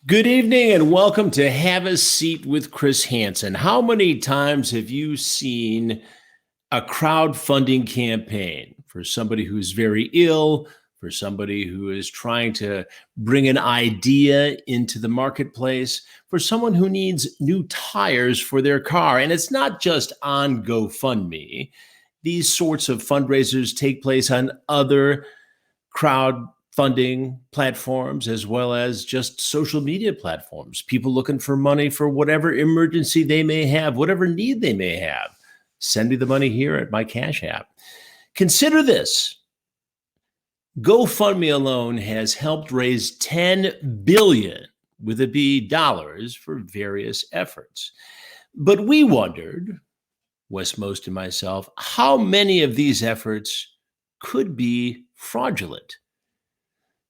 Good evening and welcome to Have a Seat with Chris Hansen. How many times have you seen a crowdfunding campaign for somebody who's very ill, for somebody who is trying to bring an idea into the marketplace, for someone who needs new tires for their car? And it's not just on GoFundMe. These sorts of fundraisers take place on other crowdfunding platforms as well as just social media platforms. People looking for money for whatever emergency they may have, whatever need they may have. Send me the money here at my Cash App. Consider this. GoFundMe alone has helped raise $10 billion with a B dollars for various efforts. But we wondered, Wes Most and myself, how many of these efforts could be fraudulent.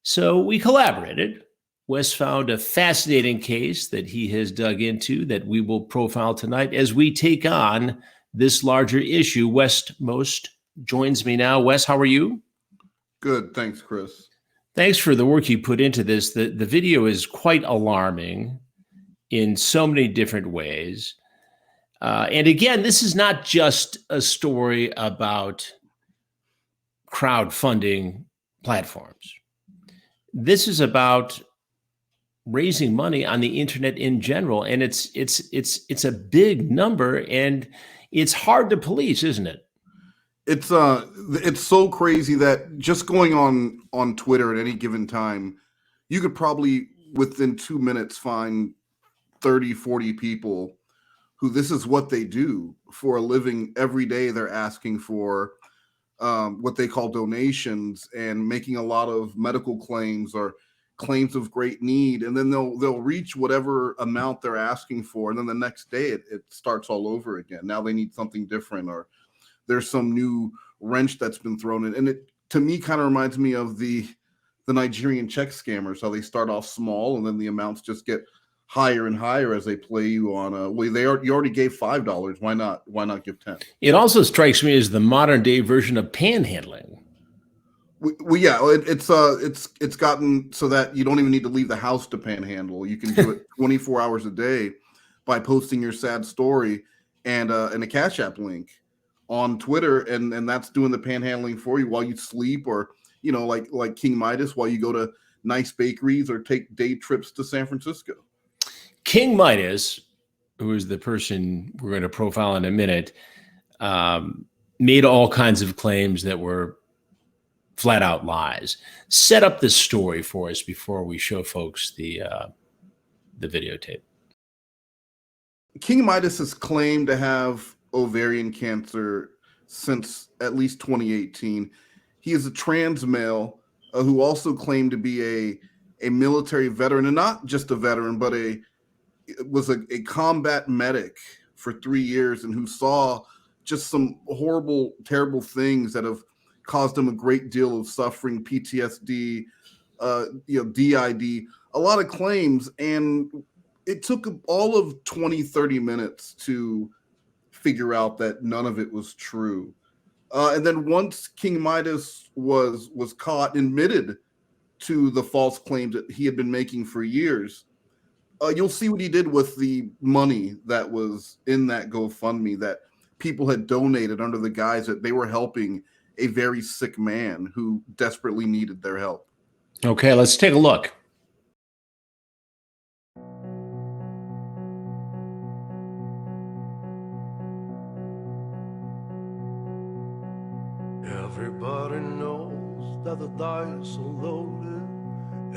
So we collaborated. Wes found a fascinating case that he has dug into that we will profile tonight as we take on this larger issue. Wes Most joins me now. Wes, how are you? Good, thanks, Chris. Thanks for the work you put into this. The video is quite alarming in so many different ways. And again, this is not just a story about crowdfunding platforms. This is about raising money on the internet in general, and it's a big number, and it's hard to police, isn't it? It's so crazy that just going on Twitter at any given time, you could probably within 2 minutes find 30, 40 people who this is what they do for a living. Every day they're asking for what they call donations and making a lot of medical claims or claims of great need, and then they'll reach whatever amount they're asking for, and then the next day it starts all over again. Now they need something different, or there's some new wrench that's been thrown in. And it, to me, kind of reminds me of the Nigerian check scammers, how they start off small and then the amounts just get higher and higher as they play you on a, well, you already gave $5. Why not give 10? It also strikes me as the modern day version of panhandling. Well, yeah, it's gotten so that you don't even need to leave the house to panhandle. You can do it 24 hours a day by posting your sad story and a Cash App link on Twitter, and that's doing the panhandling for you while you sleep, or like King Midas, while you go to nice bakeries or take day trips to San Francisco. King Midas, who is the person we're going to profile in a minute, made all kinds of claims that were flat out lies. Set up this story for us before we show folks the videotape. King Midas has claimed to have ovarian cancer since at least 2018. He is a trans male who also claimed to be a military veteran, and not just a veteran, but was a combat medic for 3 years, and who saw just some horrible, terrible things that have caused him a great deal of suffering, PTSD, DID, a lot of claims. And it took all of 20, 30 minutes to figure out that none of it was true. And then once King Midas was caught, admitted to the false claims that he had been making for years, you'll see what he did with the money that was in that GoFundMe that people had donated under the guise that they were helping a very sick man who desperately needed their help. Okay, let's take a look. Everybody knows that the dice are loaded.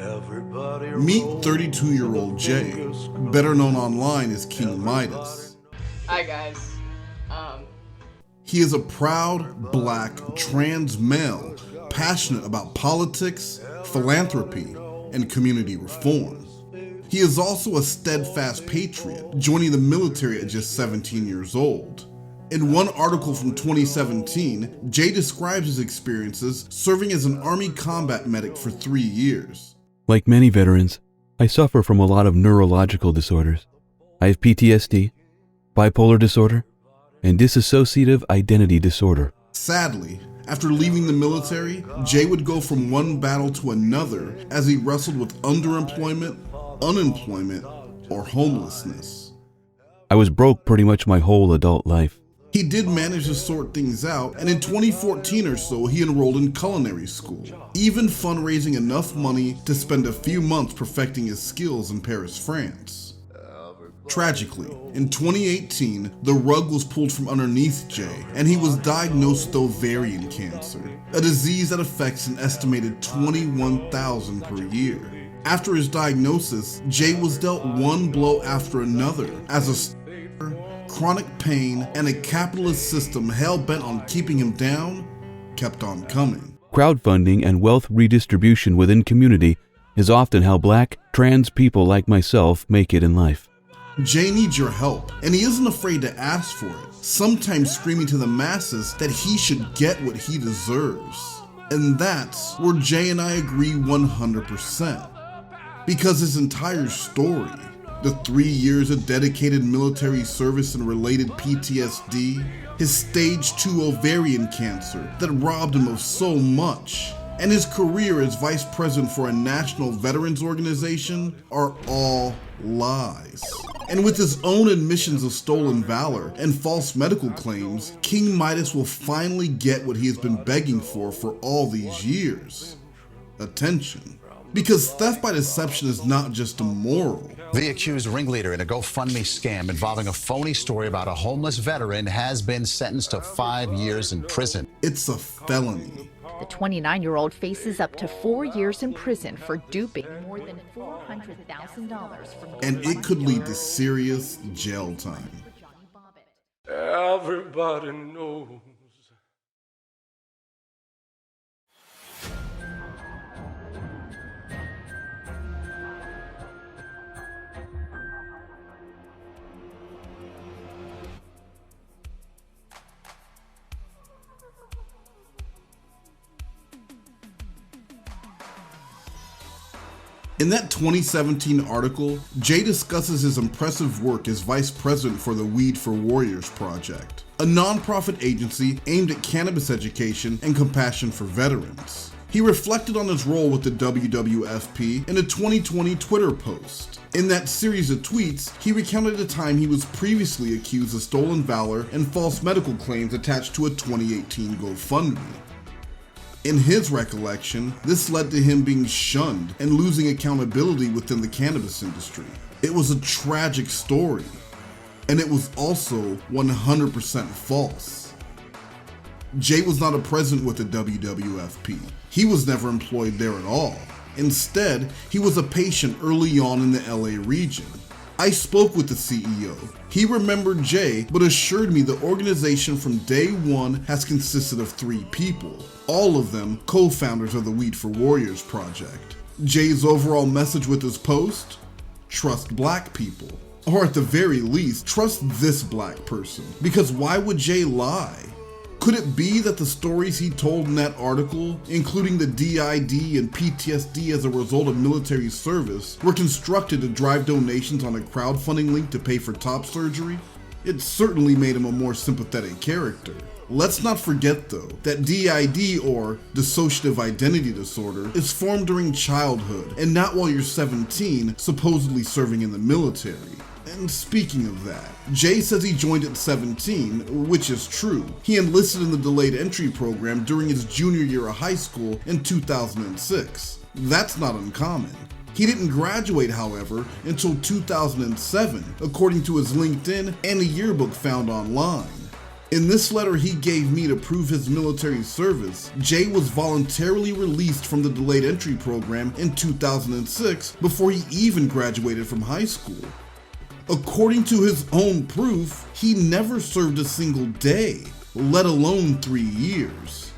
Everybody Meet 32-year-old Jay, better known online as King Midas. Hi guys. He is a proud black trans male, passionate about politics, philanthropy, and community reform. He is also a steadfast patriot, joining the military at just 17 years old. In one article from 2017, Jay describes his experiences serving as an Army combat medic for 3 years. Like many veterans, I suffer from a lot of neurological disorders. I have PTSD, bipolar disorder, and dissociative identity disorder. Sadly, after leaving the military, Jay would go from one battle to another as he wrestled with underemployment, unemployment, or homelessness. I was broke pretty much my whole adult life. He did manage to sort things out, and in 2014 or so, he enrolled in culinary school, even fundraising enough money to spend a few months perfecting his skills in Paris, France. Tragically, in 2018, the rug was pulled from underneath Jay, and he was diagnosed with ovarian cancer, a disease that affects an estimated 21,000 per year. After his diagnosis, Jay was dealt one blow after another as a chronic pain and a capitalist system hell-bent on keeping him down kept on coming. Crowdfunding and wealth redistribution within community is often how Black, trans people like myself make it in life. Jay needs your help, and he isn't afraid to ask for it, sometimes screaming to the masses that he should get what he deserves. And that's where Jay and I agree 100%. Because his entire story, the 3 years of dedicated military service and related PTSD, his stage 2 ovarian cancer that robbed him of so much, and his career as vice president for a national veterans organization are all lies. And with his own admissions of stolen valor and false medical claims, King Midas will finally get what he has been begging for all these years: attention. Because theft by deception is not just immoral. The accused ringleader in a GoFundMe scam involving a phony story about a homeless veteran has been sentenced to 5 years in prison. It's a felony. The 29-year-old faces up to 4 years in prison for duping more than $400,000 from And it could lead to serious jail time. Everybody knows. In that 2017 article, Jay discusses his impressive work as vice president for the Weed for Warriors Project, a nonprofit agency aimed at cannabis education and compassion for veterans. He reflected on his role with the WWFP in a 2020 Twitter post. In that series of tweets, he recounted a time he was previously accused of stolen valor and false medical claims attached to a 2018 GoFundMe. In his recollection, this led to him being shunned and losing accountability within the cannabis industry. It was a tragic story, and it was also 100% false. Jay was not a president with the WWFP. He was never employed there at all. Instead, he was a patient early on in the LA region. I spoke with the CEO. He remembered Jay, but assured me the organization from day one has consisted of 3 people, all of them co-founders of the Weed for Warriors project. Jay's overall message with his post? Trust Black people. Or at the very least, trust this Black person. Because why would Jay lie? Could it be that the stories he told in that article, including the DID and PTSD as a result of military service, were constructed to drive donations on a crowdfunding link to pay for top surgery? It certainly made him a more sympathetic character. Let's not forget though, that DID, or dissociative identity disorder, is formed during childhood and not while you're 17, supposedly serving in the military. And speaking of that, Jay says he joined at 17, which is true. He enlisted in the delayed entry program during his junior year of high school in 2006. That's not uncommon. He didn't graduate, however, until 2007, according to his LinkedIn and a yearbook found online. In this letter he gave me to prove his military service, Jay was voluntarily released from the delayed entry program in 2006 before he even graduated from high school. According to his own proof, he never served a single day, let alone 3 years.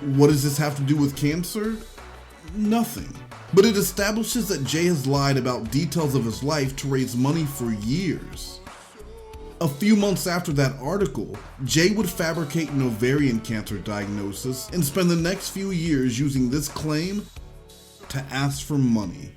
What does this have to do with cancer? Nothing. But it establishes that Jay has lied about details of his life to raise money for years. A few months after that article, Jay would fabricate an ovarian cancer diagnosis and spend the next few years using this claim to ask for money.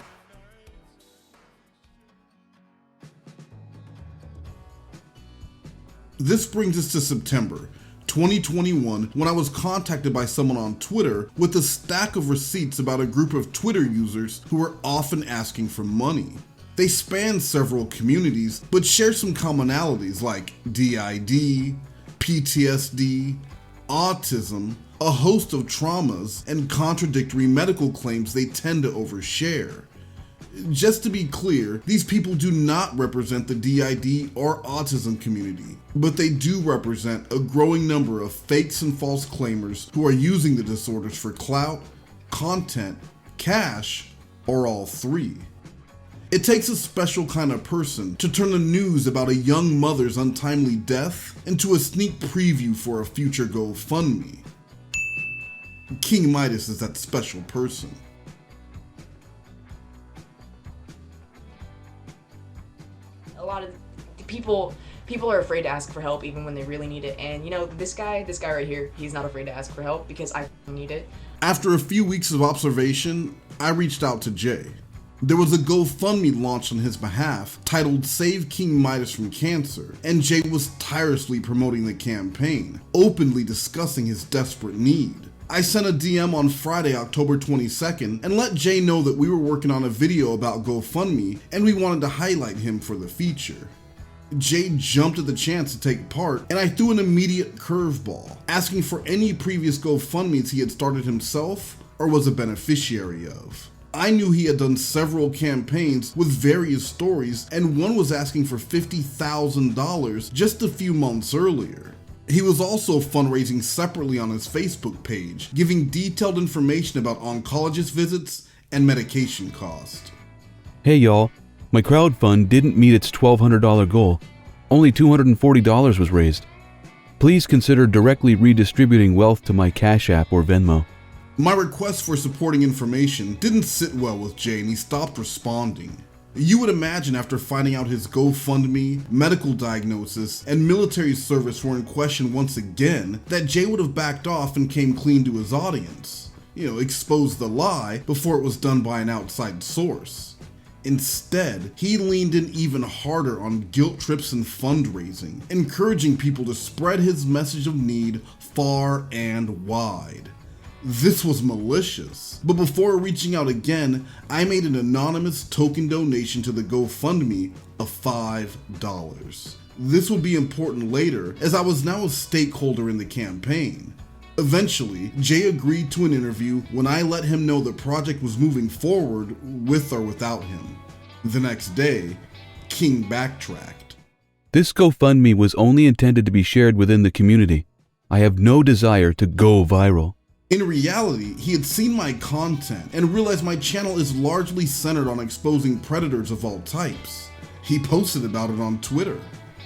This brings us to September 2021, when I was contacted by someone on Twitter with a stack of receipts about a group of Twitter users who were often asking for money. They span several communities, but share some commonalities like DID, PTSD, autism, a host of traumas, and contradictory medical claims they tend to overshare. Just to be clear, these people do not represent the DID or autism community, but they do represent a growing number of fakes and false claimers who are using the disorders for clout, content, cash, or all three. It takes a special kind of person to turn the news about a young mother's untimely death into a sneak preview for a future GoFundMe. King Midas is that special person. A lot of people are afraid to ask for help even when they really need it. And you know, this guy right here, he's not afraid to ask for help because I need it. After a few weeks of observation, I reached out to Jay. There was a GoFundMe launched on his behalf titled Save King Midas from Cancer, and Jay was tirelessly promoting the campaign, openly discussing his desperate need. I sent a DM on Friday, October 22nd, and let Jay know that we were working on a video about GoFundMe and we wanted to highlight him for the feature. Jay jumped at the chance to take part, and I threw an immediate curveball, asking for any previous GoFundMes he had started himself or was a beneficiary of. I knew he had done several campaigns with various stories, and one was asking for $50,000 just a few months earlier. He was also fundraising separately on his Facebook page, giving detailed information about oncologist visits and medication cost. Hey y'all, my crowdfund didn't meet its $1,200 goal. Only $240 was raised. Please consider directly redistributing wealth to my Cash App or Venmo. My request for supporting information didn't sit well with Jay, and he stopped responding. You would imagine after finding out his GoFundMe, medical diagnosis, and military service were in question once again, that Jay would have backed off and came clean to his audience. Exposed the lie before it was done by an outside source. Instead, he leaned in even harder on guilt trips and fundraising, encouraging people to spread his message of need far and wide. This was malicious, but before reaching out again, I made an anonymous token donation to the GoFundMe of $5. This would be important later, as I was now a stakeholder in the campaign. Eventually, Jay agreed to an interview when I let him know the project was moving forward with or without him. The next day, King backtracked. This GoFundMe was only intended to be shared within the community. I have no desire to go viral. In reality, he had seen my content and realized my channel is largely centered on exposing predators of all types. He posted about it on Twitter.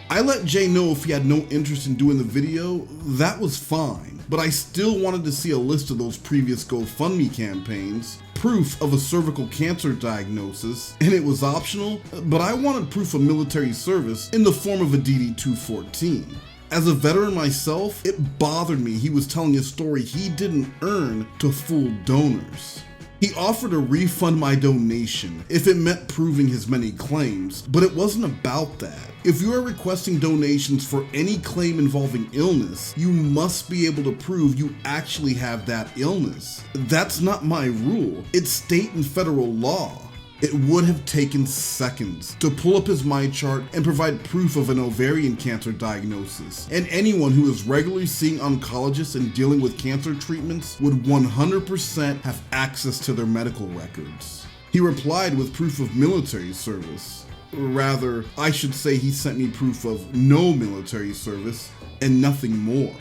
I let Jay know if he had no interest in doing the video, that was fine, but I still wanted to see a list of those previous GoFundMe campaigns, proof of a cervical cancer diagnosis, and it was optional, but I wanted proof of military service in the form of a DD-214. As a veteran myself, it bothered me he was telling a story he didn't earn to fool donors. He offered to refund my donation if it meant proving his many claims, but it wasn't about that. If you are requesting donations for any claim involving illness, you must be able to prove you actually have that illness. That's not my rule, it's state and federal law. It would have taken seconds to pull up his MyChart and provide proof of an ovarian cancer diagnosis, and anyone who is regularly seeing oncologists and dealing with cancer treatments would 100% have access to their medical records. He replied with proof of military service. Rather, I should say he sent me proof of no military service and nothing more.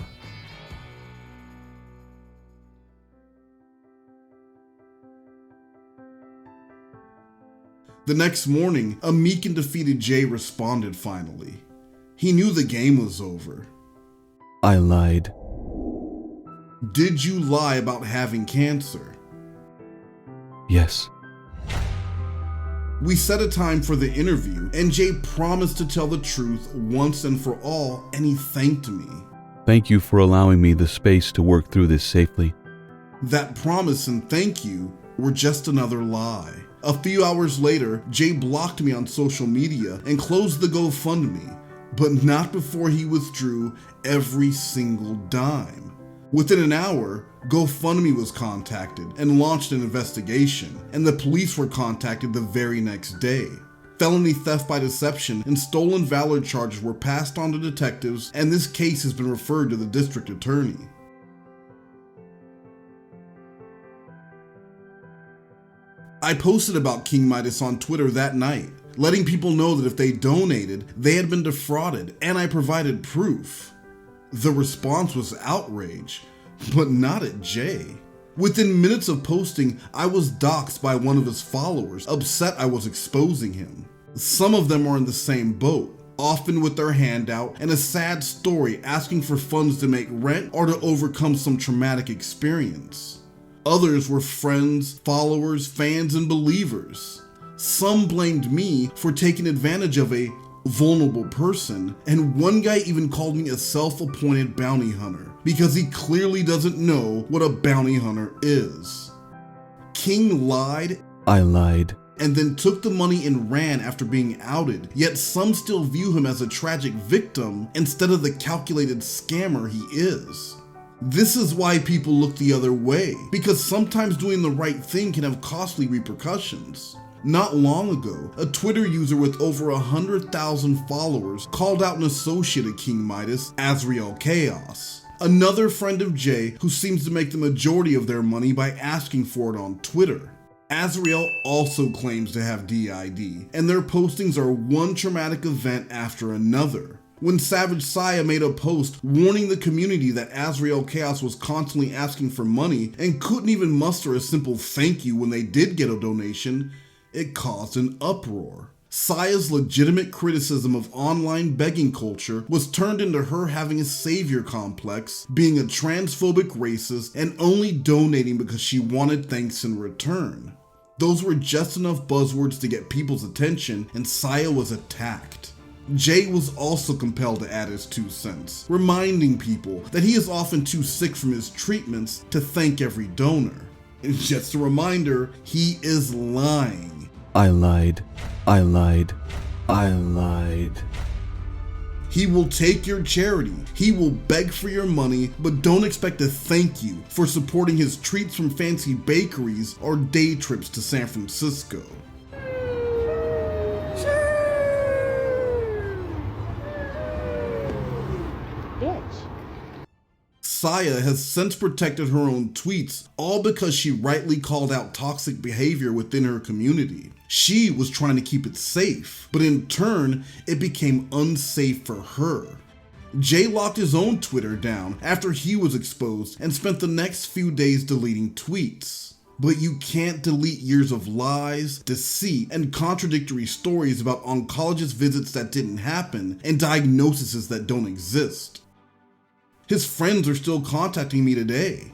The next morning, a meek and defeated Jay responded finally. He knew the game was over. I lied. Did you lie about having cancer? Yes. We set a time for the interview, and Jay promised to tell the truth once and for all, and he thanked me. Thank you for allowing me the space to work through this safely. That promise and thank you were just another lie. A few hours later, Jay blocked me on social media and closed the GoFundMe, but not before he withdrew every single dime. Within an hour, GoFundMe was contacted and launched an investigation, and the police were contacted the very next day. Felony theft by deception and stolen valor charges were passed on to detectives, and this case has been referred to the district attorney. I posted about King Midas on Twitter that night, letting people know that if they donated, they had been defrauded, and I provided proof. The response was outrage, but not at Jay. Within minutes of posting, I was doxxed by one of his followers, upset I was exposing him. Some of them are in the same boat, often with their hand out and a sad story asking for funds to make rent or to overcome some traumatic experience. Others were friends, followers, fans, and believers. Some blamed me for taking advantage of a vulnerable person, and one guy even called me a self-appointed bounty hunter because he clearly doesn't know what a bounty hunter is. King lied. I lied. And then took the money and ran after being outed, yet some still view him as a tragic victim instead of the calculated scammer he is. This is why people look the other way, because sometimes doing the right thing can have costly repercussions. Not long ago, a Twitter user with over 100,000 followers called out an associate of King Midas, Azriel Chaos, another friend of Jay who seems to make the majority of their money by asking for it on Twitter. Azriel also claims to have DID, and their postings are one traumatic event after another. When Savage Saya made a post warning the community that Azriel Chaos was constantly asking for money and couldn't even muster a simple thank you when they did get a donation, it caused an uproar. Saya's legitimate criticism of online begging culture was turned into her having a savior complex, being a transphobic racist, and only donating because she wanted thanks in return. Those were just enough buzzwords to get people's attention, and Saya was attacked. Jay was also compelled to add his 2 cents, reminding people that he is often too sick from his treatments to thank every donor. And just a reminder, he is lying. I lied. I lied. I lied. He will take your charity, he will beg for your money, but don't expect a thank you for supporting his treats from fancy bakeries or day trips to San Francisco. Saya has since protected her own tweets, all because she rightly called out toxic behavior within her community. She was trying to keep it safe, but in turn, it became unsafe for her. Jay locked his own Twitter down after he was exposed and spent the next few days deleting tweets. But you can't delete years of lies, deceit, and contradictory stories about oncologist visits that didn't happen and diagnoses that don't exist. His friends are still contacting me today.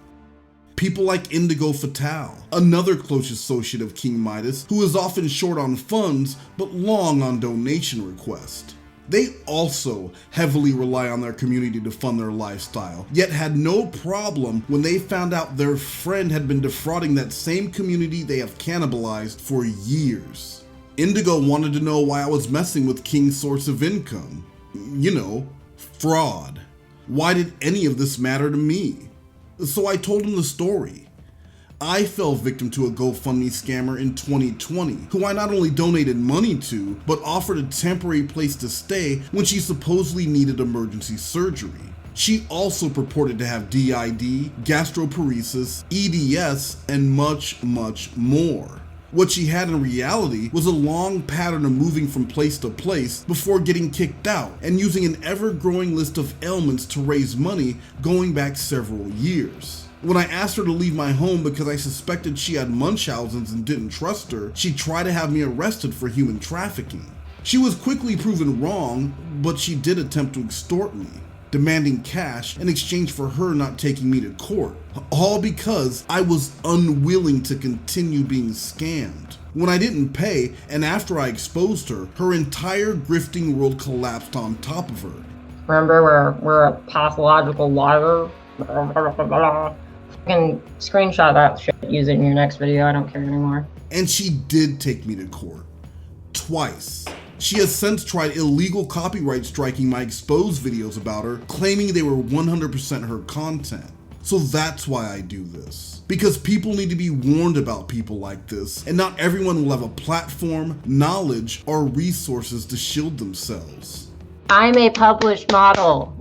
People like Indigo Fatale, another close associate of King Midas, who is often short on funds but long on donation requests. They also heavily rely on their community to fund their lifestyle, yet had no problem when they found out their friend had been defrauding that same community they have cannibalized for years. Indigo wanted to know why I was messing with King's source of income. You know, fraud. Why did any of this matter to me? So I told him the story. I fell victim to a GoFundMe scammer in 2020, who I not only donated money to, but offered a temporary place to stay when she supposedly needed emergency surgery. She also purported to have DID, gastroparesis, EDS, and much, much more. What she had in reality was a long pattern of moving from place to place before getting kicked out and using an ever-growing list of ailments to raise money going back several years. When I asked her to leave my home because I suspected she had Munchausen's and didn't trust her, she tried to have me arrested for human trafficking. She was quickly proven wrong, but she did attempt to extort me, demanding cash in exchange for her not taking me to court, all because I was unwilling to continue being scammed. When I didn't pay, and after I exposed her, her entire grifting world collapsed on top of her. Remember, we're a pathological liar? Fucking screenshot that shit, use it in your next video, I don't care anymore. And she did take me to court. Twice. She has since tried illegal copyright striking my exposed videos about her, claiming they were 100% her content. So that's why I do this. Because people need to be warned about people like this, and not everyone will have a platform, knowledge, or resources to shield themselves. I'm a published model.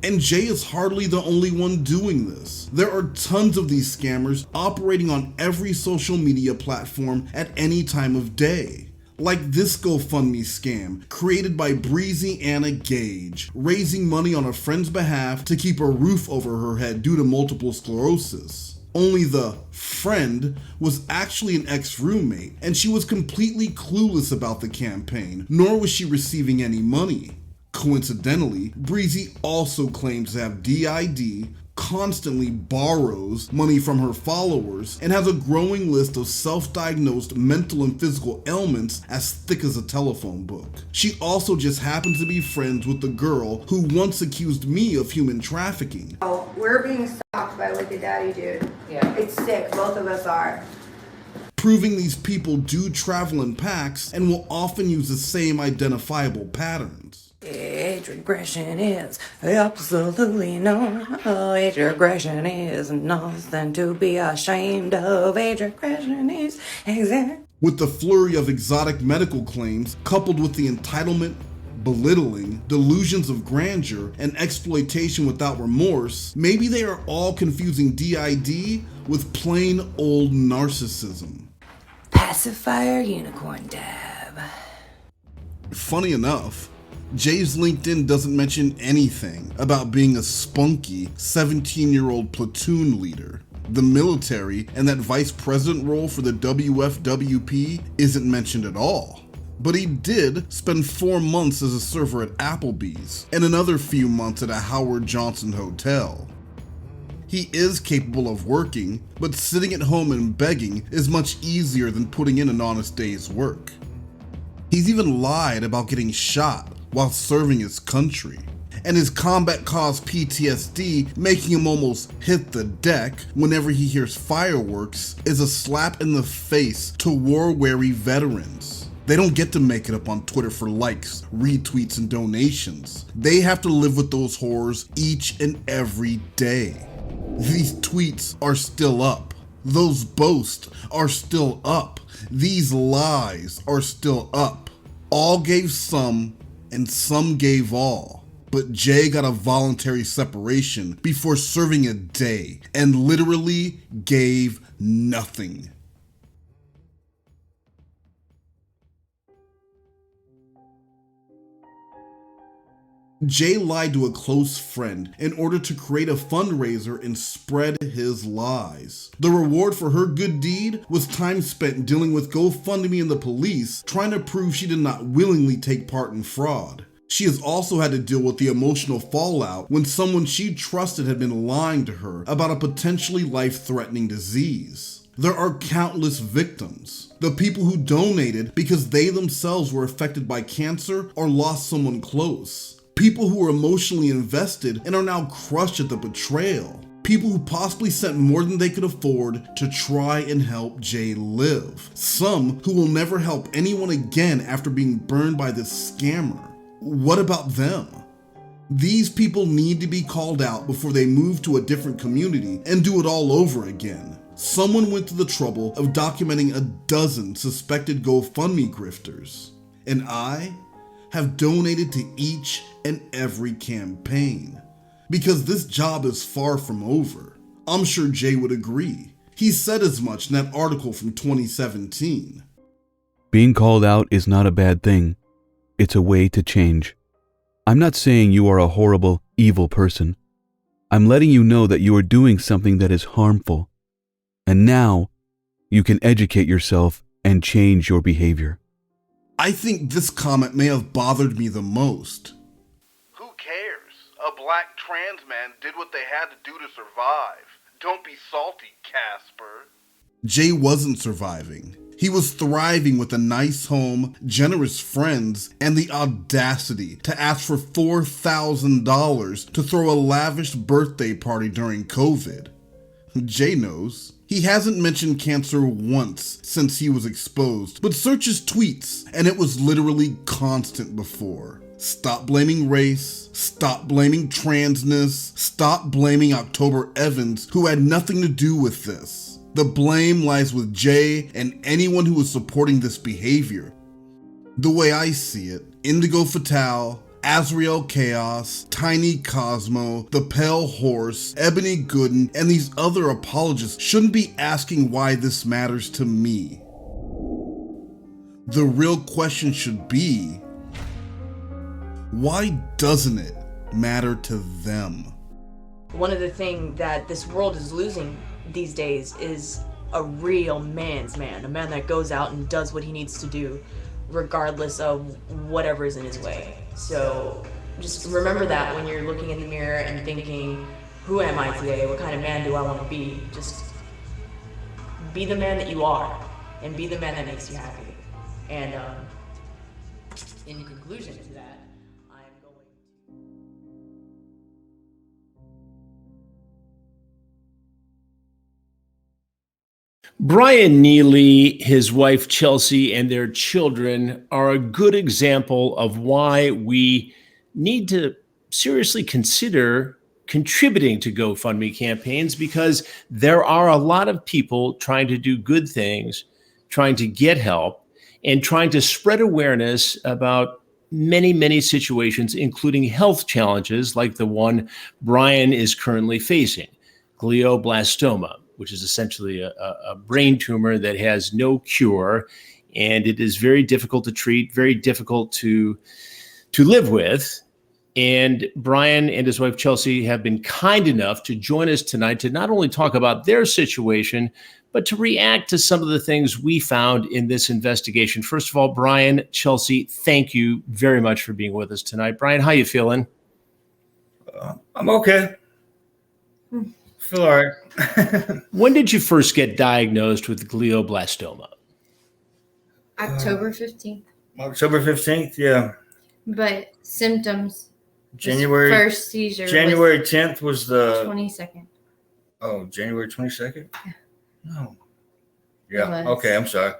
And Jay is hardly the only one doing this. There are tons of these scammers operating on every social media platform at any time of day. Like this GoFundMe scam created by Breezy Anna Gage, raising money on a friend's behalf to keep a roof over her head due to multiple sclerosis. Only the friend was actually an ex-roommate, and she was completely clueless about the campaign, nor was she receiving any money. Coincidentally, Breezy also claims to have DID, constantly borrows money from her followers, and has a growing list of self-diagnosed mental and physical ailments as thick as a telephone book. She also just happens to be friends with the girl who once accused me of human trafficking. Oh, we're being stalked by like a daddy dude. Yeah. It's sick, both of us are. Proving these people do travel in packs and will often use the same identifiable patterns. Age regression is absolutely no. Age regression is nothing to be ashamed of. Age regression is exact. With the flurry of exotic medical claims, coupled with the entitlement, belittling, delusions of grandeur, and exploitation without remorse, maybe they are all confusing DID with plain old narcissism. Pacifier unicorn dab. Funny enough, Jay's LinkedIn doesn't mention anything about being a spunky 17-year-old platoon leader. The military and that vice president role for the WFWP isn't mentioned at all. But he did spend 4 months as a server at Applebee's and another few months at a Howard Johnson hotel. He is capable of working, but sitting at home and begging is much easier than putting in an honest day's work. He's even lied about getting shot while serving his country, and his combat caused PTSD, making him almost hit the deck whenever he hears fireworks, is a slap in the face to war-weary veterans. They don't get to make it up on Twitter for likes, retweets, and donations. They have to live with those horrors each and every day. These tweets are still up. Those boasts are still up. These lies are still up. All gave some, and some gave all. But Jay got a voluntary separation before serving a day, and literally gave nothing. Jay lied to a close friend in order to create a fundraiser and spread his lies. The reward for her good deed was time spent dealing with GoFundMe and the police, trying to prove she did not willingly take part in fraud. She has also had to deal with the emotional fallout when someone she trusted had been lying to her about a potentially life-threatening disease. There are countless victims. The people who donated because they themselves were affected by cancer or lost someone close. People who were emotionally invested and are now crushed at the betrayal. People who possibly sent more than they could afford to try and help Jay live. Some who will never help anyone again after being burned by this scammer. What about them? These people need to be called out before they move to a different community and do it all over again. Someone went to the trouble of documenting a dozen suspected GoFundMe grifters, and I have donated to each and every campaign. Because this job is far from over. I'm sure Jay would agree. He said as much in that article from 2017. Being called out is not a bad thing. It's a way to change. I'm not saying you are a horrible, evil person. I'm letting you know that you are doing something that is harmful. And now, you can educate yourself and change your behavior. I think this comment may have bothered me the most. Who cares? A black trans man did what they had to do to survive. Don't be salty, Casper. Jay wasn't surviving. He was thriving with a nice home, generous friends, and the audacity to ask for $4,000 to throw a lavish birthday party during COVID. Jay knows. He hasn't mentioned cancer once since he was exposed, but search his tweets, and it was literally constant before. Stop blaming race, stop blaming transness, stop blaming October Evans, who had nothing to do with this. The blame lies with Jay and anyone who is supporting this behavior. The way I see it, Indigo Fatale, Azrael Chaos, Tiny Cosmo, The Pale Horse, Ebony Gooden, and these other apologists shouldn't be asking why this matters to me. The real question should be, why doesn't it matter to them? One of the things that this world is losing these days is a real man's man, a man that goes out and does what he needs to do, regardless of whatever is in his way. So just remember that when you're looking in the mirror and thinking, who am I today? What kind of man do I want to be? Just be the man that you are, and be the man that makes you happy. And in conclusion to that, I'm going to... Brian Neely, his wife Chelsea, and their children are a good example of why we need to seriously consider contributing to GoFundMe campaigns, because there are a lot of people trying to do good things, trying to get help, and trying to spread awareness about many, many situations, including health challenges like the one Brian is currently facing, glioblastoma, which is essentially a brain tumor that has no cure, and it is very difficult to treat, very difficult to live with. And Brian and his wife Chelsea have been kind enough to join us tonight to not only talk about their situation, but to react to some of the things we found in this investigation. First of all, Brian, Chelsea, thank you very much for being with us tonight. Brian, how you feeling? I'm okay. Feel all right. When did you first get diagnosed with glioblastoma? October 15th. October 15th, yeah. But symptoms, January first seizure. January 10th was the 22nd. Oh, January 22nd? Yeah. No. Yeah. Okay, I'm sorry.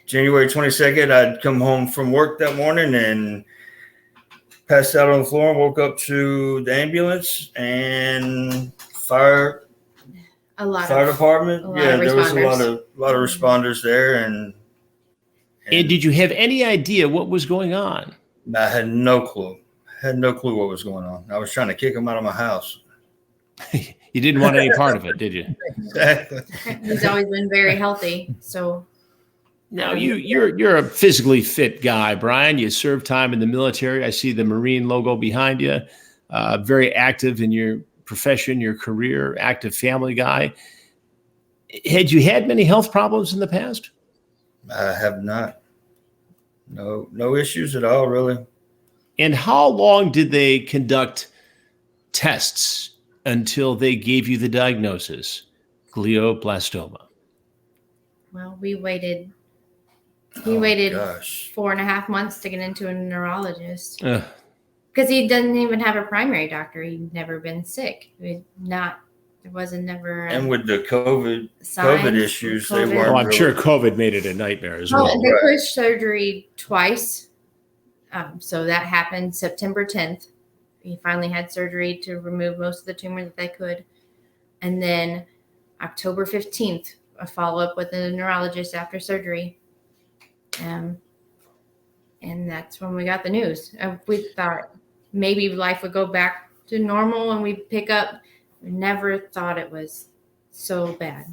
January 22nd, I'd come home from work that morning and passed out on the floor and woke up to the ambulance and fire department. Yeah, there was a lot of responders there, and did you have any idea what was going on? I had no clue. Had no clue what was going on. I was trying to kick him out of my house. You didn't want any part of it, did you? Exactly. He's always been very healthy, so. Now you're a physically fit guy, Brian. You served time in the military. I see the Marine logo behind you. Very active in your profession, your career, active family guy. Had you had many health problems in the past? I have not. No issues at all, really. And how long did they conduct tests until they gave you the diagnosis, glioblastoma? Well, we waited. He waited 4.5 months to get into a neurologist. Because he doesn't even have a primary doctor. He'd never been sick. There wasn't never. And with the COVID issues, they weren't. Oh, I'm sure COVID made it a nightmare as well. They pushed surgery twice. So that happened September 10th. He finally had surgery to remove most of the tumor that they could. And then October 15th, a follow-up with a neurologist after surgery. And that's when we got the news. We thought maybe life would go back to normal and we'd pick up. We never thought it was so bad.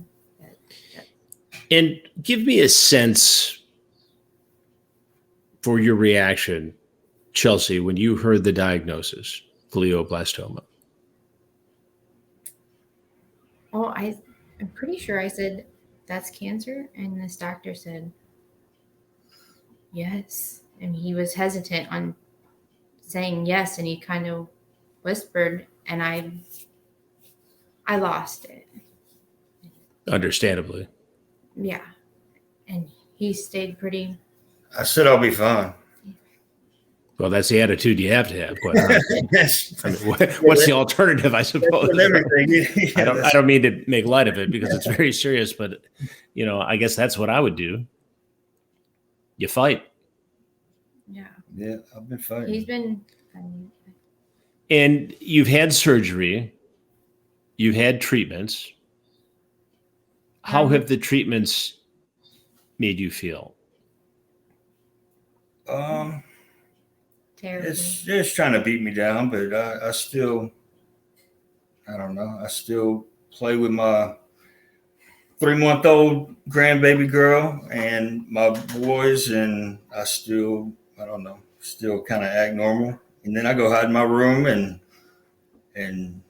And give me a sense for your reaction, Chelsea, when you heard the diagnosis, glioblastoma. Oh, I'm pretty sure I said, that's cancer. And this doctor said, yes. And he was hesitant on saying yes. And he kind of whispered, and I lost it. Understandably. Yeah. And he stayed pretty. I said I'll be fine. Well, that's the attitude you have to have. Quite honestly. Yes. I mean, what's the alternative? I suppose. With everything. I don't mean to make light of it because it's very serious, but I guess that's what I would do. You fight. Yeah. Yeah, I've been fighting. He's been. And you've had surgery. You've had treatments. How have the treatments made you feel? It's trying to beat me down, but I still, I don't know. I still play with my 3-month-old grandbaby girl and my boys, and I still, I don't know, still kind of act normal. And then I go hide in my room and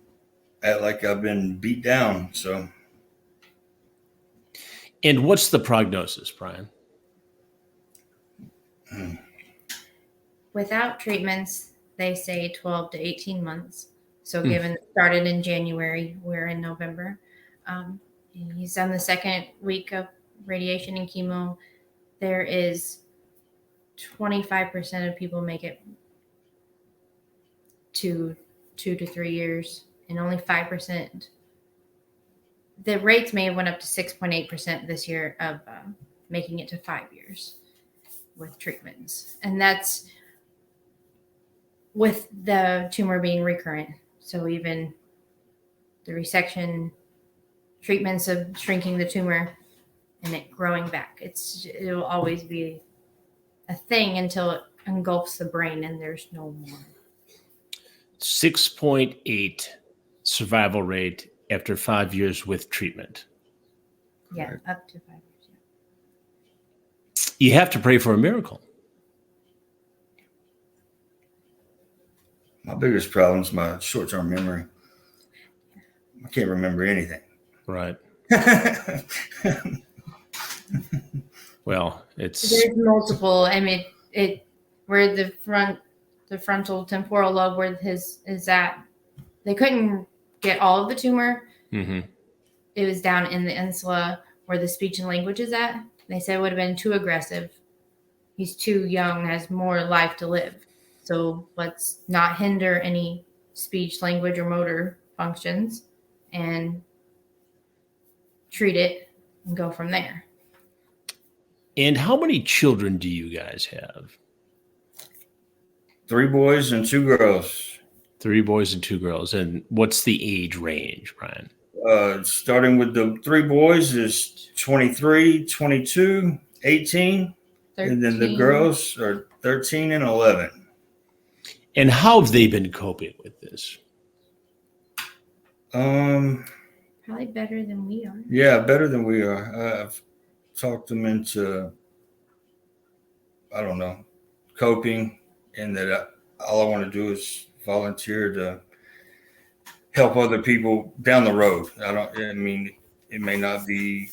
act like I've been beat down. So. And what's the prognosis, Brian? Without treatments, they say 12 to 18 months. So given it started in January, we're in November. He's on the second week of radiation and chemo. There is 25% of people make it to 2 to 3 years, and only 5%. The rates may have went up to 6.8% this year of making it to 5 years with treatments. And that's with the tumor being recurrent. So even the resection treatments of shrinking the tumor and it growing back, it'll always be a thing until it engulfs the brain and there's no more. 6.8 survival rate after 5 years with treatment. Yeah, right. Up to 5 years. Yeah. You have to pray for a miracle. My biggest problem is my short-term memory. I can't remember anything. Right. Well, there's multiple. I mean, where the frontal temporal lobe where his is at. They couldn't get all of the tumor. Mm-hmm. It was down in the insula where the speech and language is at. They said it would have been too aggressive. He's too young, has more life to live. So let's not hinder any speech, language, or motor functions and treat it and go from there. And how many children do you guys have? 3 boys and 2 girls. 3 boys and 2 girls. And what's the age range, Brian? Starting with the 3 boys is 23, 22, 18. 13. And then the girls are 13 and 11. And how have they been coping with this? Probably better than we are. Yeah, better than we are. I've talked them into, I don't know, coping, and that all I want to do is volunteer to help other people down the road. I mean, it may not be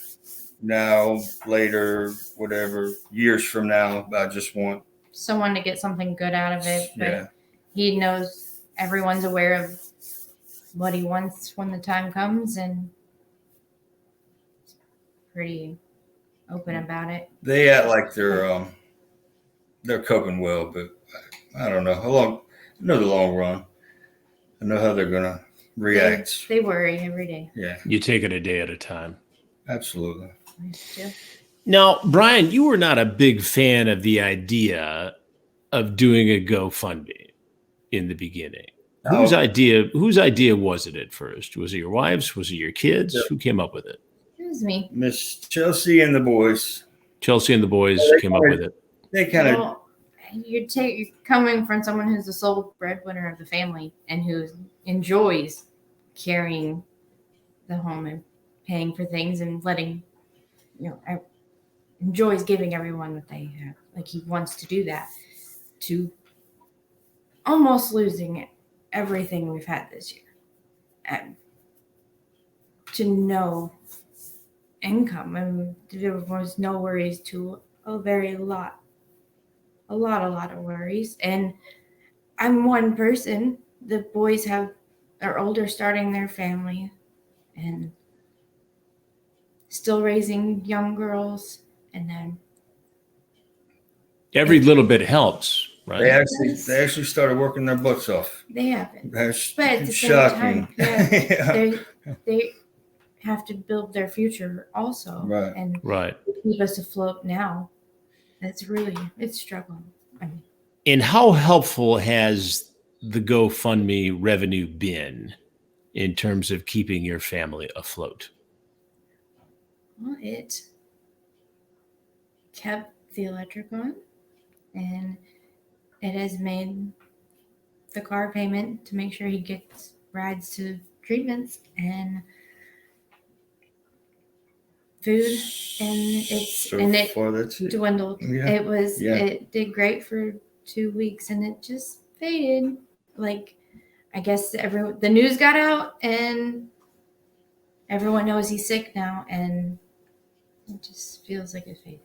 now, later, whatever, years from now, but I just want someone to get something good out of it. But yeah. He knows everyone's aware of what he wants when the time comes, and pretty open about it. They act like they're coping well, but I don't know how long. I know the long run. I know how they're gonna react. They worry every day. Yeah, you take it a day at a time. Absolutely. Now, Brian, you were not a big fan of the idea of doing a GoFundMe in the beginning. No. Whose idea was it at first? Was it your wife's? Was it your kids? Yeah. Who came up with it? It was me. Miss Chelsea and the boys. Chelsea and the boys came up with it. They kind of. Well, you're coming from someone who's the sole breadwinner of the family and who enjoys carrying the home and paying for things and letting, enjoys giving everyone what they have. Like he wants to do that. To almost losing everything we've had this year. And to no income. And there was no worries to a lot of worries. And I'm one person. The boys are older, starting their family and still raising young girls. And then every little bit helps, right? They actually started working their butts off. They haven't. That's But at the same shocking. time, yeah, they have to build their future also, Right. and keep us afloat now. It's struggling. I mean, And how helpful has the GoFundMe revenue been in terms of keeping your family afloat? well, it kept the electric on, and it has made the car payment to make sure he gets rides to treatments and food, and it dwindled. Yeah. It did great for 2 weeks, and it just faded. Like, I guess the news got out, and everyone knows he's sick now, and it just feels like it faded.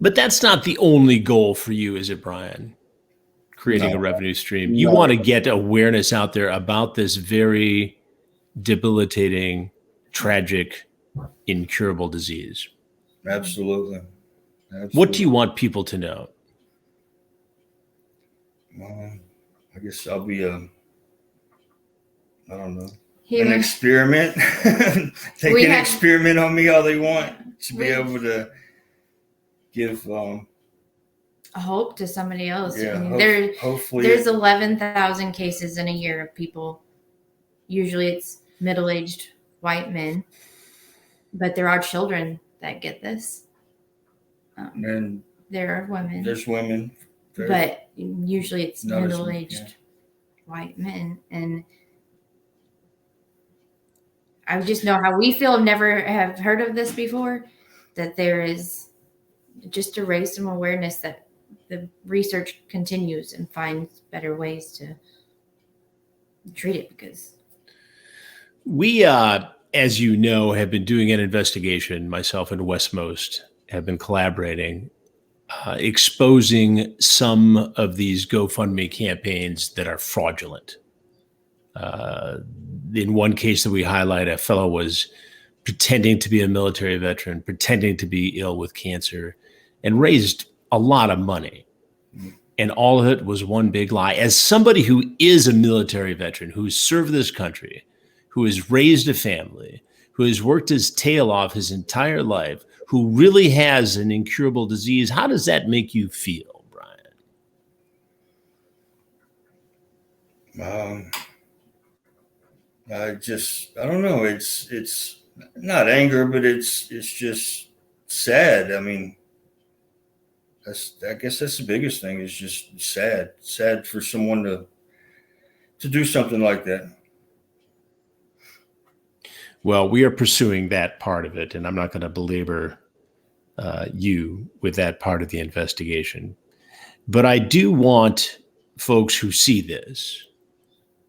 But that's not the only goal for you, is it, Brian? Creating a revenue stream. You want to get awareness out there about this very debilitating, tragic, incurable disease. Absolutely. What do you want people to know? I guess I'll be I don't know, Here. an experiment. They can experiment on me all they want to be able to give hope to somebody else. Yeah, I mean, hopefully there's 11,000 cases in a year of people. Usually it's middle-aged white men, but there are children that get this. And there are women. There's women. But usually it's middle-aged white men. And I just know how we feel, never have heard of this before, that there is, just to raise some awareness that the research continues and finds better ways to treat it, because we, as you know, have been doing an investigation. Myself and Westmost have been collaborating, exposing some of these GoFundMe campaigns that are fraudulent. In one case that we highlight, a fellow was pretending to be a military veteran, pretending to be ill with cancer, and raised a lot of money. And all of it was one big lie. As somebody who is a military veteran, who's served this country, who has raised a family, who has worked his tail off his entire life, who really has an incurable disease, how does that make you feel, Brian? I don't know. It's not anger, but it's just sad. I mean, I guess that's the biggest thing, is just sad for someone to do something like that. Well, we are pursuing that part of it, and I'm not going to belabor you with that part of the investigation. But I do want folks who see this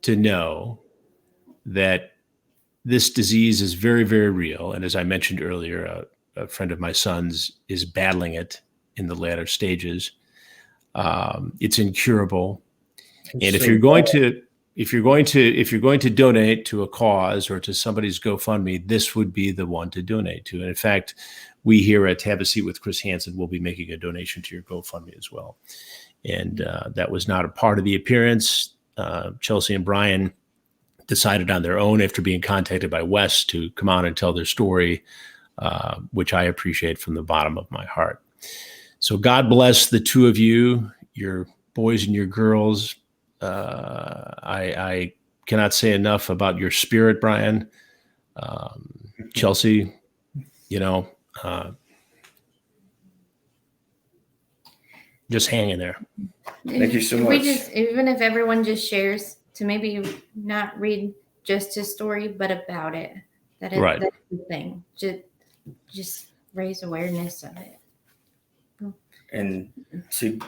to know that this disease is very, very real. And as I mentioned earlier, a friend of my son's is battling it in the latter stages. It's incurable. And if you're going to donate to a cause or to somebody's GoFundMe, this would be the one to donate to. And in fact, we here at Have a Seat with Chris Hansen will be making a donation to your GoFundMe as well. And that was not a part of the appearance. Chelsea and Brian decided on their own after being contacted by Wes to come on and tell their story, which I appreciate from the bottom of my heart. So God bless the two of you, your boys and your girls. I cannot say enough about your spirit, Brian. Chelsea, just hang in there. Thank you so much. Even if everyone just shares, to maybe not read just his story, but about it. That's the thing. Just raise awareness of it. And to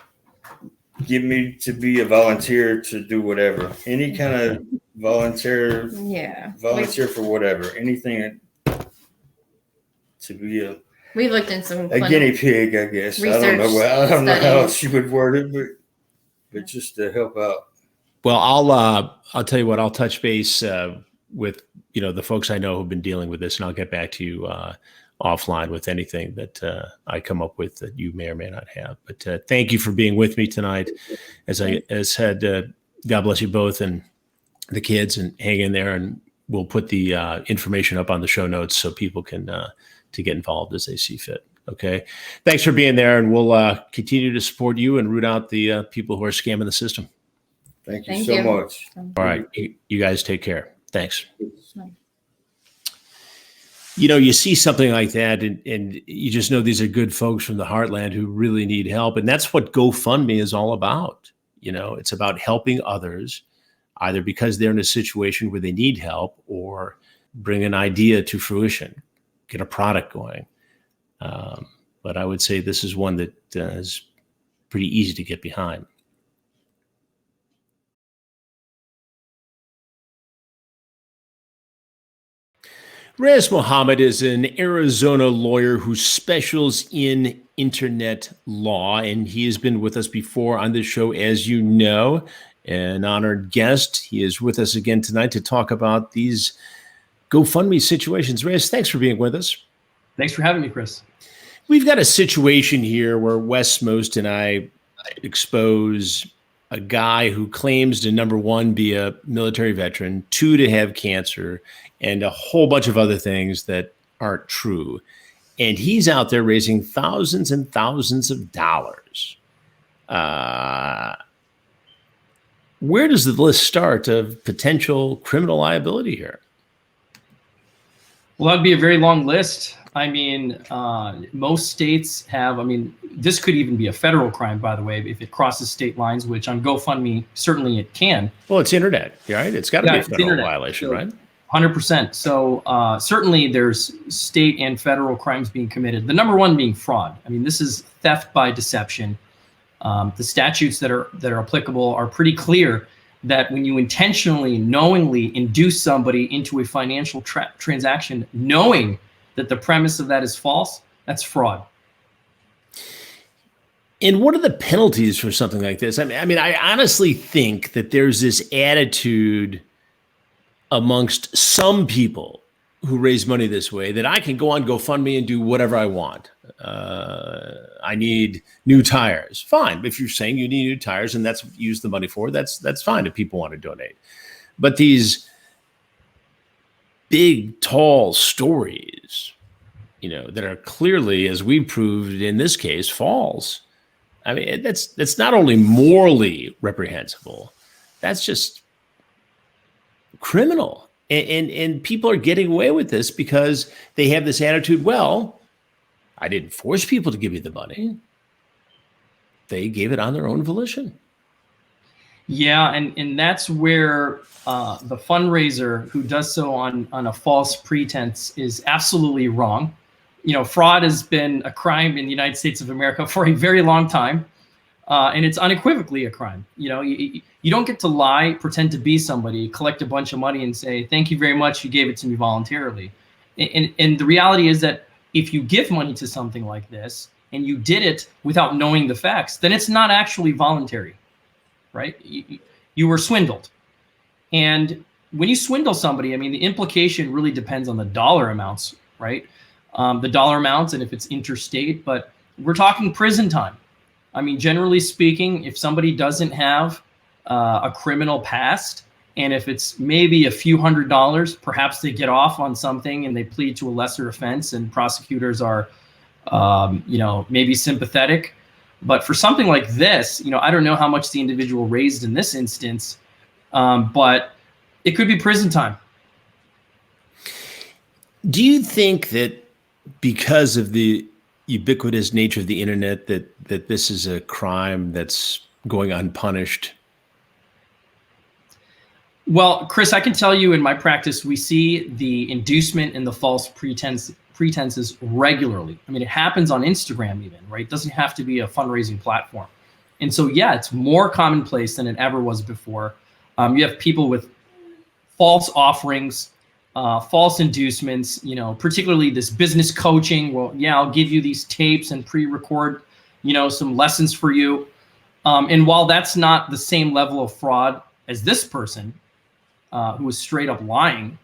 get me to be a volunteer to do whatever, any kind of volunteer for whatever, anything to be we looked in some a guinea pig, I guess. I don't know how else you would word it, but just to help out. Well, I'll tell you what, I'll touch base with the folks I know who've been dealing with this, and I'll get back to you offline with anything that I come up with that you may or may not have. But thank you for being with me tonight. As I said, God bless you both and the kids, and hang in there. And we'll put the information up on the show notes so people can to get involved as they see fit. Okay. Thanks for being there, and we'll continue to support you and root out the people who are scamming the system. Thank you so much. All right. You guys take care. Thanks. You know, you see something like that and you just know these are good folks from the heartland who really need help. And that's what GoFundMe is all about. You know, it's about helping others, either because they're in a situation where they need help or bring an idea to fruition, get a product going. But I would say this is one that is pretty easy to get behind. RAEES MOHAMED is an Arizona lawyer who specials in internet law, and he has been with us before on this show, as you know, an honored guest. He is with us again tonight to talk about these GoFundMe situations. RAEES, thanks for being with us. Thanks for having me, Chris. We've got a situation here where Wes Most and I expose a guy who claims to, number one, be a military veteran, two, to have cancer, and a whole bunch of other things that aren't true. And he's out there raising thousands and thousands of dollars. Where does the list start of potential criminal liability here? Well, that'd be a very long list. I mean, most states have, I mean, this could even be a federal crime, by the way, if it crosses state lines, which on GoFundMe, certainly it can. Well, it's internet, right? It's got to be a federal violation, so, right? 100%. So certainly there's state and federal crimes being committed. The number one being fraud. I mean, this is theft by deception. The statutes that are applicable are pretty clear that when you intentionally, knowingly induce somebody into a financial transaction, knowing that the premise of that is false, that's fraud. And what are the penalties for something like this? I mean, I honestly think that there's this attitude amongst some people who raise money this way that I can go on GoFundMe and do whatever I want. I need new tires. Fine. If you're saying you need new tires and that's what you use the money for, that's fine if people want to donate. But these big, tall stories, you know, that are clearly, as we proved in this case, false. I mean, that's not only morally reprehensible, that's just criminal. And people are getting away with this because they have this attitude, well, I didn't force people to give me the money. They gave it on their own volition. Yeah, and that's where the fundraiser who does so on a false pretense is absolutely wrong. You know, fraud has been a crime in the United States of America for a very long time, and it's unequivocally a crime. You know, you don't get to lie, pretend to be somebody, collect a bunch of money and say, thank you very much, you gave it to me voluntarily. And the reality is that if you give money to something like this and you did it without knowing the facts, then it's not actually voluntary, right? You were swindled. And when you swindle somebody, I mean, the implication really depends on the dollar amounts, right? The dollar amounts and if it's interstate, but we're talking prison time. I mean, generally speaking, if somebody doesn't have a criminal past, and if it's maybe a few $100s, perhaps they get off on something and they plead to a lesser offense and prosecutors are, you know, maybe sympathetic. But for something like this, you know, I don't know how much the individual raised in this instance, but it could be prison time. Do you think that because of the ubiquitous nature of the internet that this is a crime that's going unpunished? Well, Chris, I can tell you in my practice, we see the inducement and the false pretenses regularly. I mean, it happens on Instagram even, right? It doesn't have to be a fundraising platform. And so, yeah, it's more commonplace than it ever was before. You have people with false offerings, false inducements, you know, particularly this business coaching. Well, yeah, I'll give you these tapes and pre-record, you know, some lessons for you. And while that's not the same level of fraud as this person, who was straight up lying,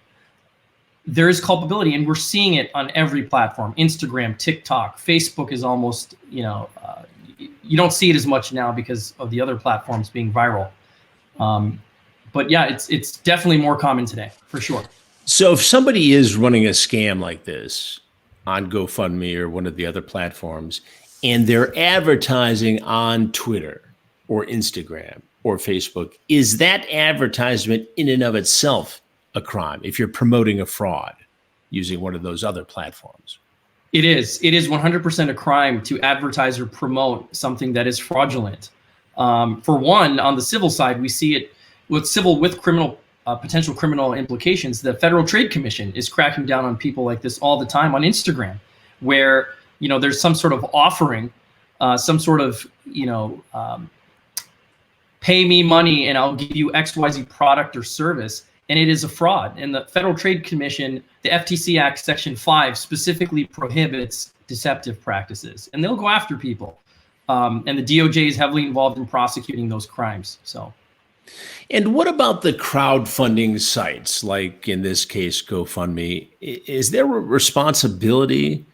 there is culpability, and we're seeing it on every platform. Instagram, TikTok, Facebook is almost, you don't see it as much now because of the other platforms being viral. But yeah, it's definitely more common today, for sure. So if somebody is running a scam like this on GoFundMe or one of the other platforms, and they're advertising on Twitter or Instagram or Facebook, is that advertisement in and of itself a crime if you're promoting a fraud using one of those other platforms? It is 100% a crime to advertise or promote something that is fraudulent. For one, on the civil side, we see it with civil with criminal potential criminal implications. The Federal Trade Commission is cracking down on people like this all the time on Instagram, where there's some sort of offering, some sort of pay me money and I'll give you XYZ product or service, and it is a fraud. And the Federal Trade Commission, the FTC Act Section 5 specifically prohibits deceptive practices, and they'll go after people. And the DOJ is heavily involved in prosecuting those crimes. So. And what about the crowdfunding sites, like in this case, GoFundMe? Is there a responsibility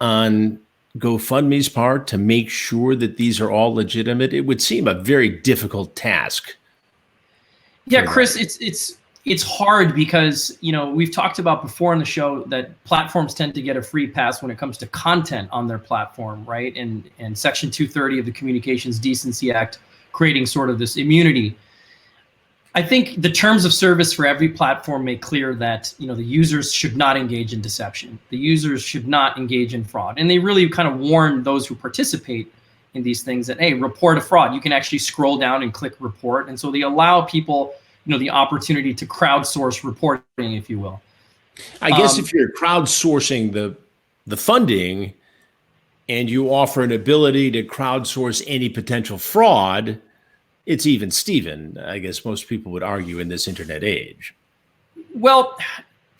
on GoFundMe's part to make sure that these are all legitimate? It would seem a very difficult task. Yeah, Chris, it's hard because, we've talked about before on the show that platforms tend to get a free pass when it comes to content on their platform, right? And Section 230 of the Communications Decency Act creating sort of this immunity. I think the terms of service for every platform make clear that the users should not engage in deception. The users should not engage in fraud. And they really kind of warn those who participate in these things that, hey, report a fraud. You can actually scroll down and click report. And so they allow people, the opportunity to crowdsource reporting, if you will. I guess if you're crowdsourcing the funding and you offer an ability to crowdsource any potential fraud, it's even Steven, I guess most people would argue, in this internet age. Well,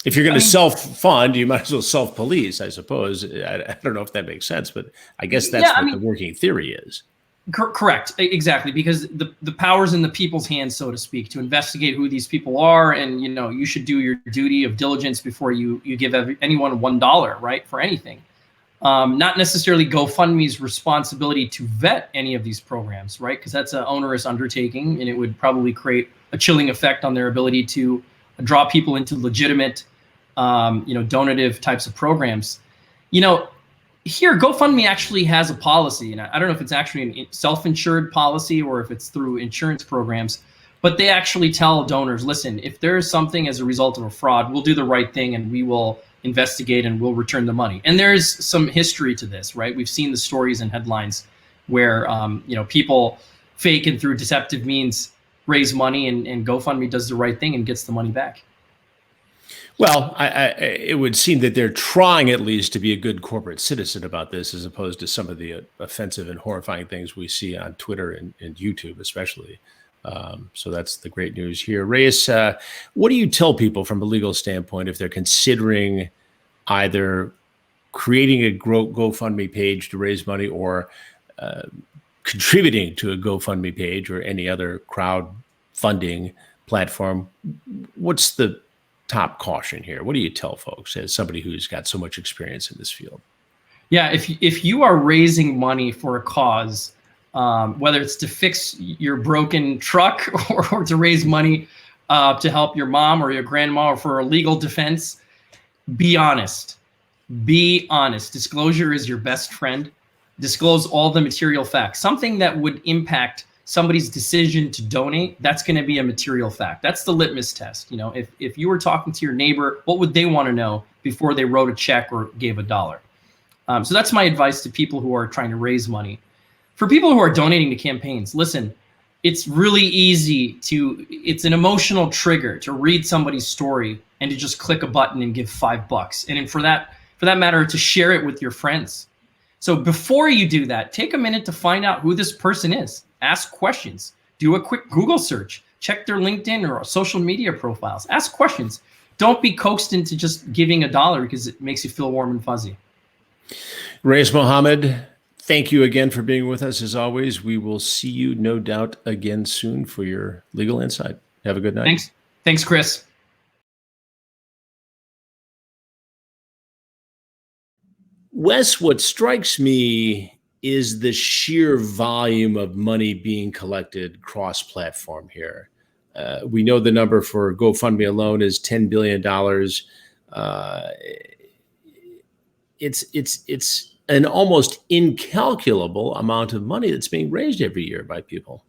if you're going to self-fund, you might as well self-police, I suppose. I don't know if that makes sense, but I guess that's what the working theory is. Correct, exactly, because the power's in the people's hands, so to speak, to investigate who these people are, and you should do your duty of diligence before you give anyone $1, right, for anything. Not necessarily GoFundMe's responsibility to vet any of these programs, right? Because that's an onerous undertaking, and it would probably create a chilling effect on their ability to draw people into legitimate, donative types of programs. Here, GoFundMe actually has a policy, and I don't know if it's actually a self-insured policy or if it's through insurance programs, but they actually tell donors, listen, if there is something as a result of a fraud, we'll do the right thing and we will investigate and we'll return the money. And there's some history to this, right? We've seen the stories and headlines where people fake and through deceptive means raise money, and GoFundMe does the right thing and gets the money back. Well, it would seem that they're trying at least to be a good corporate citizen about this, as opposed to some of the offensive and horrifying things we see on Twitter and YouTube, especially. So that's the great news here. RAEES, what do you tell people from a legal standpoint if they're considering either creating a GoFundMe page to raise money or contributing to a GoFundMe page or any other crowdfunding platform? What's the top caution here? What do you tell folks as somebody who's got so much experience in this field? Yeah, if you are raising money for a cause, whether it's to fix your broken truck or to raise money to help your mom or your grandma or for a legal defense, be honest. Be honest. Disclosure is your best friend. Disclose all the material facts. Something that would impact somebody's decision to donate, that's going to be a material fact. That's the litmus test. If you were talking to your neighbor, what would they want to know before they wrote a check or gave $1? So that's my advice to people who are trying to raise money. For people who are donating to campaigns, listen, it's really easy it's an emotional trigger to read somebody's story and to just click a button and give $5. And for that matter, to share it with your friends. So before you do that, take a minute to find out who this person is. Ask questions. Do a quick Google search. Check their LinkedIn or social media profiles. Ask questions. Don't be coaxed into just giving $1 because it makes you feel warm and fuzzy. RAEES Mohamed, thank you again for being with us. As always, we will see you, no doubt, again soon for your legal insight. Have a good night. Thanks, Chris. Wes, what strikes me is the sheer volume of money being collected cross-platform here. We know the number for GoFundMe alone is $10 billion. It's an almost incalculable amount of money that's being raised every year by people.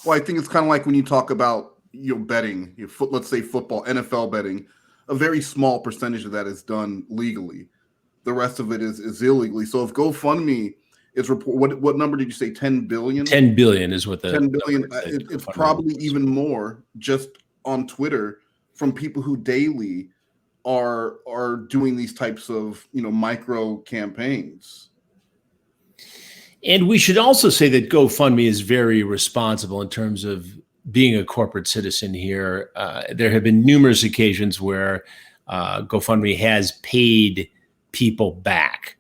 Well, I think it's kind of like when you talk about betting, let's say football, NFL betting. A very small percentage of that is done legally. The rest of it is illegally. So if GoFundMe is what number did you say? 10 billion? 10 billion is what the 10 billion. It's probably even more just on Twitter from people who daily are doing these types of micro campaigns. And we should also say that GoFundMe is very responsible in terms of being a corporate citizen here. There have been numerous occasions where GoFundMe has paid people back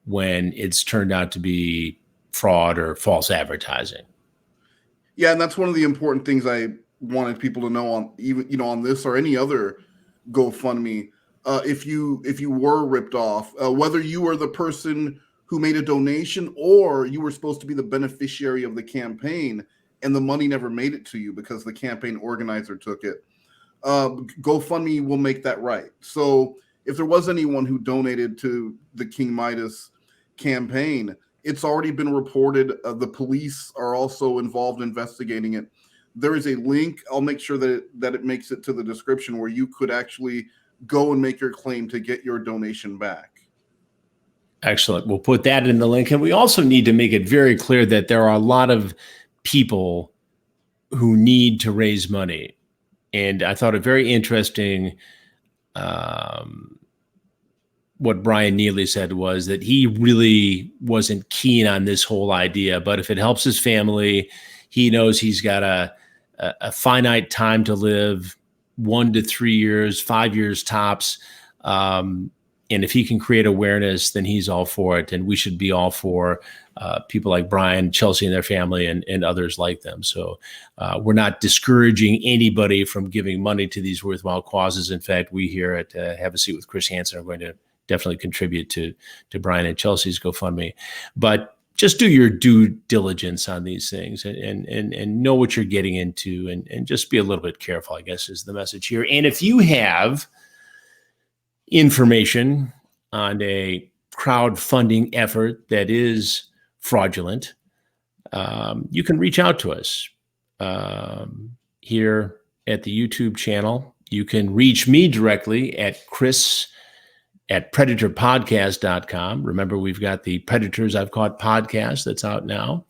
when it's turned out to be fraud or false advertising. Yeah, and that's one of the important things I wanted people to know on even on this or any other GoFundMe. If you were ripped off, whether you were the person who made a donation or you were supposed to be the beneficiary of the campaign and the money never made it to you because the campaign organizer took it, GoFundMe will make that right. So if there was anyone who donated to the King Midas campaign, it's already been reported. The police are also involved in investigating it. There is a link. I'll make sure that it makes it to the description where you could actually go and make your claim to get your donation back. Excellent. We'll put that in the link. And we also need to make it very clear that there are a lot of people who need to raise money. And I thought it very interesting what Brian Neely said was that he really wasn't keen on this whole idea, but if it helps his family, he knows he's got a finite time to live, 1 to 3 years, 5 years tops. And if he can create awareness, then he's all for it. And we should be all for people like Brian, Chelsea and their family and others like them. So we're not discouraging anybody from giving money to these worthwhile causes. In fact, we here at Have a Seat with Chris Hansen are going to definitely contribute to Brian and Chelsea's GoFundMe. But just do your due diligence on these things and know what you're getting into and just be a little bit careful, I guess, is the message here. And if you have information on a crowdfunding effort that is fraudulent, you can reach out to us here at the YouTube channel. You can reach me directly at chris@predatorpodcast.com. Remember, we've got the Predators I've Caught podcast that's out now.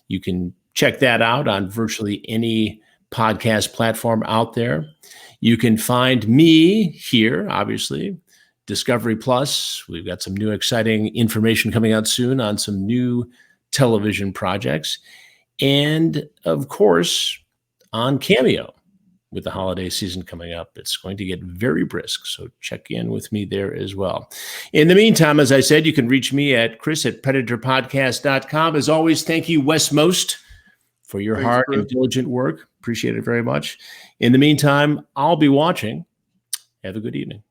You can check that out on virtually any podcast platform out there. You can find me here, obviously, Discovery Plus. We've got some new exciting information coming out soon on some new television projects. And of course, on Cameo. With the holiday season coming up, it's going to get very brisk. So check in with me there as well. In the meantime, as I said, you can reach me at chris@predatorpodcast.com. As always, thank you, Wes Most, for your hard and diligent work. Appreciate it very much. In the meantime, I'll be watching. Have a good evening.